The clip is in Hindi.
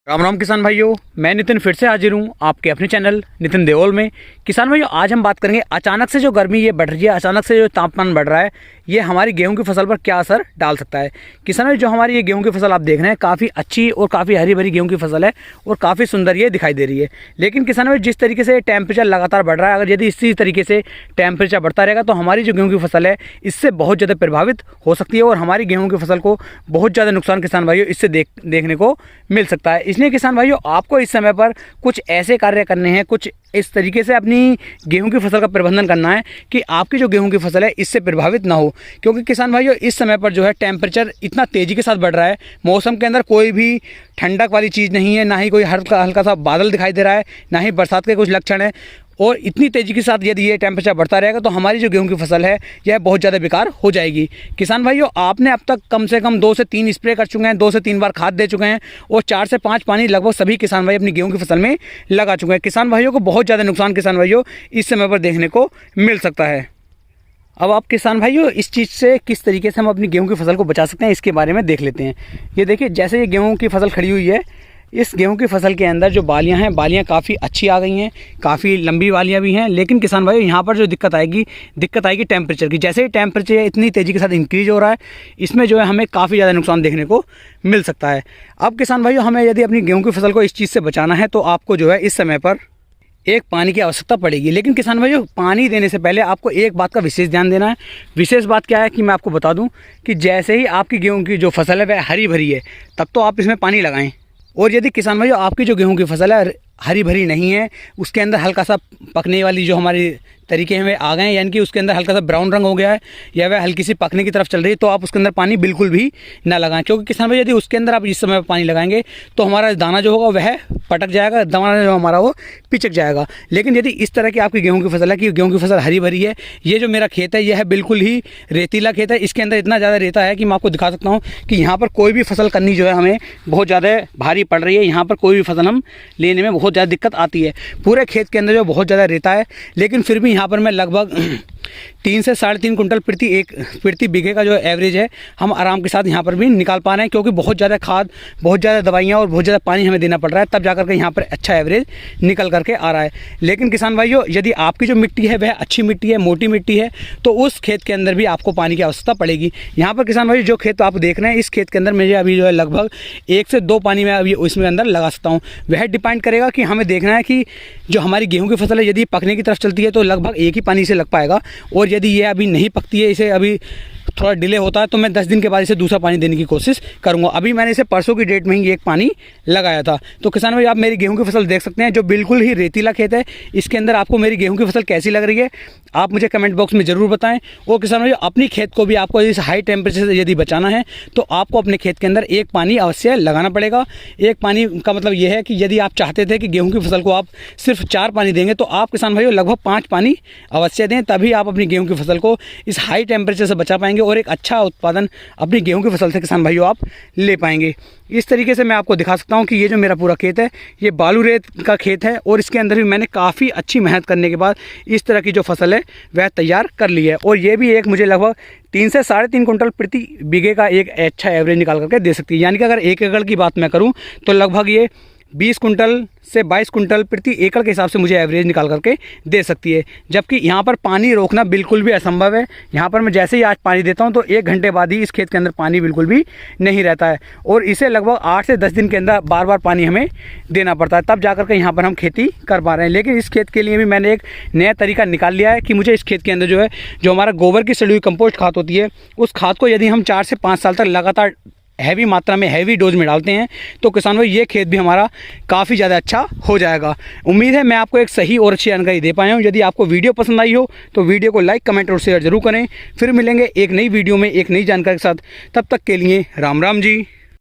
राम राम किसान भाइयों, मैं नितिन फिर से हाजिर हूँ आपके अपने चैनल नितिन देओल में। किसान भाइयों, आज हम बात करेंगे अचानक से जो गर्मी ये बढ़ रही है, अचानक से जो तापमान बढ़ रहा है, ये हमारी गेहूं की फसल पर क्या असर डाल सकता है। किसान भाई, जो हमारी ये गेहूं की फसल आप देख रहे हैं, काफ़ी अच्छी और काफ़ी हरी भरी गेहूं की फसल है और काफ़ी सुंदर ये दिखाई दे रही है। लेकिन किसान भाई, जिस तरीके से टेम्परेचर लगातार बढ़ रहा है, अगर यदि इसी तरीके से टेम्परेचर बढ़ता रहेगा तो हमारी जो गेहूँ की फसल है इससे बहुत ज़्यादा प्रभावित हो सकती है और हमारी गेहूँ की फसल को बहुत ज़्यादा नुकसान किसान भाइयों इससे देखने को मिल सकता है। इसलिए किसान भाइयों, आपको इस समय पर कुछ ऐसे कार्य करने हैं, कुछ इस तरीके से अपनी गेहूं की फसल का प्रबंधन करना है कि आपकी जो गेहूं की फसल है इससे प्रभावित ना हो। क्योंकि किसान भाइयों, इस समय पर जो है टेम्परेचर इतना तेज़ी के साथ बढ़ रहा है, मौसम के अंदर कोई भी ठंडक वाली चीज़ नहीं है, ना ही कोई हल्का हल्का सा बादल दिखाई दे रहा है, ना ही बरसात के कुछ लक्षण है। और इतनी तेज़ी के साथ यदि ये टेम्परेचर बढ़ता रहेगा तो हमारी जो गेहूं की फसल है यह बहुत ज़्यादा बेकार हो जाएगी। किसान भाइयों, आपने अब तक कम से कम 2 से 3 स्प्रे कर चुके हैं, 2 से 3 बार खाद दे चुके हैं और 4 से 5 पानी लगभग सभी किसान भाई अपनी गेहूं की फसल में लगा चुके हैं। किसान भाइयों को बहुत ज़्यादा नुकसान किसान भाइयों इस समय पर देखने को मिल सकता है। अब आप किसान भाइयों, इस चीज़ से किस तरीके से हम अपनी गेहूं की फसल को बचा सकते हैं इसके बारे में देख लेते हैं। ये देखिए, जैसे ये गेहूं की फसल खड़ी हुई है, इस गेहूं की फसल के अंदर जो बालियां हैं, बालियां काफ़ी अच्छी आ गई हैं, काफ़ी लंबी बालियां भी हैं। लेकिन किसान भाइयों, यहाँ पर जो दिक्कत आएगी टेम्परेचर की। जैसे ही टेम्परेचर इतनी तेज़ी के साथ इंक्रीज हो रहा है, इसमें जो है हमें काफ़ी ज़्यादा नुकसान देखने को मिल सकता है। अब किसान भाइयों, हमें यदि अपनी गेहूँ की फसल को इस चीज़ से बचाना है तो आपको जो है इस समय पर एक पानी की आवश्यकता पड़ेगी। लेकिन किसान भाइयों, पानी देने से पहले आपको एक बात का विशेष ध्यान देना है। विशेष बात क्या है कि मैं आपको बता दूं कि जैसे ही आपकी गेहूं की जो फसल है वह हरी भरी है, तब तो आप इसमें पानी लगाएं। और यदि किसान भाइयों, आपकी जो गेहूं की फसल है हरी भरी नहीं है, उसके अंदर हल्का सा पकने वाली जो हमारी तरीके हैं वे आ गए हैं, यानी कि उसके अंदर हल्का सा ब्राउन रंग हो गया है या वह हल्की सी पकने की तरफ चल रही है, तो आप उसके अंदर पानी बिल्कुल भी ना लगाएं। क्योंकि किसान भाई, यदि उसके अंदर आप इस समय पानी लगाएंगे तो हमारा दाना जो होगा वह पटक जाएगा, दाना जो हमारा वो पिचक जाएगा। लेकिन यदि इस तरह की आपकी गेहूँ की फसल है कि गेहूँ की फसल हरी भरी है, ये जो मेरा खेत है यह बिल्कुल ही रेतीला खेत है, इसके अंदर इतना ज़्यादा रेता है कि मैं आपको दिखा सकता हूँ कि यहाँ पर कोई भी फसल करनी जो है हमें बहुत ज़्यादा भारी पड़ रही है। यहाँ पर कोई भी फसल हम लेने में बहुत ज़्यादा दिक्कत आती है। पूरे खेत के अंदर जो बहुत ज़्यादा रेता है, लेकिन फिर भी यहाँ पर मैं लगभग 3 से 3.5 कुंटल प्रति बीघे का जो एवरेज है हम आराम के साथ यहाँ पर भी निकाल पा रहे हैं। क्योंकि बहुत ज़्यादा खाद, बहुत ज़्यादा दवाइयाँ और बहुत ज़्यादा पानी हमें देना पड़ रहा है, तब जाकर के यहाँ पर अच्छा एवरेज निकल करके आ रहा है। लेकिन किसान भाइयों, यदि आपकी जो मिट्टी है वह अच्छी मिट्टी है, मोटी मिट्टी है, तो उस खेत के अंदर भी आपको पानी की आवश्यकता पड़ेगी। यहाँ पर किसान भाई, जो खेत आप देख रहे हैं, इस खेत के अंदर मुझे अभी जो है लगभग 1 से 2 पानी मैं अभी उसमें अंदर लगा सकता हूँ। वह डिपेंड करेगा कि हमें देखना है कि जो हमारी गेहूँ की फसल है यदि पकने की तरफ चलती है तो लगभग एक ही पानी से लग पाएगा, और यदि ये अभी नहीं पकती है, इसे अभी थोड़ा डिले होता है, तो मैं 10 दिन के बाद इसे दूसरा पानी देने की कोशिश करूंगा। अभी मैंने इसे परसों की डेट में ही एक पानी लगाया था। तो किसान भाई, आप मेरी गेहूं की फसल देख सकते हैं, जो बिल्कुल ही रेतीला खेत है। इसके अंदर आपको मेरी गेहूं की फसल कैसी लग रही है आप मुझे कमेंट बॉक्स में ज़रूर बताएं। और किसान भाई, अपनी खेत को भी आपको इस हाई टेम्परेचर से यदि बचाना है तो आपको अपने खेत के अंदर एक पानी अवश्य लगाना पड़ेगा। एक पानी का मतलब यह है कि यदि आप चाहते थे कि गेहूँ की फसल को आप सिर्फ 4 पानी देंगे, तो आप किसान भाइयों लगभग 5 पानी अवश्य दें, तभी आप अपनी गेहूँ की फसल को इस हाई टेम्परेचर से बचा पाएंगे और एक अच्छा उत्पादन अपनी गेहूं की फसल से किसान भाइयों आप ले पाएंगे। इस तरीके से मैं आपको दिखा सकता हूं कि ये जो मेरा पूरा खेत है ये बालू रेत का खेत है, और इसके अंदर भी मैंने काफ़ी अच्छी मेहनत करने के बाद इस तरह की जो फसल है वह तैयार कर ली है। और ये भी एक मुझे लगभग 3 से 3.5 कुंटल प्रति बीघे का एक अच्छा एवरेज निकाल करके दे सकती है। यानी कि अगर 1 एकड़ की बात मैं करूँ तो लगभग ये 20 कुंटल से 22 कुंटल प्रति एकड़ के हिसाब से मुझे एवरेज निकाल करके दे सकती है। जबकि यहाँ पर पानी रोकना बिल्कुल भी असंभव है। यहाँ पर मैं जैसे ही आज पानी देता हूँ तो 1 घंटे बाद ही इस खेत के अंदर पानी बिल्कुल भी नहीं रहता है, और इसे लगभग 8 से 10 दिन के अंदर बार बार पानी हमें देना पड़ता है, तब जाकर के यहाँ पर हम खेती कर पा रहे हैं। लेकिन इस खेत के लिए भी मैंने एक नया तरीका निकाल लिया है कि मुझे इस खेत के अंदर जो है, जो हमारा गोबर की सड़ी हुई कंपोस्ट खाद होती है, उस खाद को यदि हम 4 से 5 साल तक लगातार हैवी मात्रा में, हैवी डोज में डालते हैं, तो किसान भाई ये खेत भी हमारा काफ़ी ज़्यादा अच्छा हो जाएगा। उम्मीद है मैं आपको एक सही और अच्छी जानकारी दे पाया हूँ। यदि आपको वीडियो पसंद आई हो तो वीडियो को लाइक, कमेंट और शेयर जरूर करें। फिर मिलेंगे एक नई वीडियो में एक नई जानकारी के साथ। तब तक के लिए राम राम जी।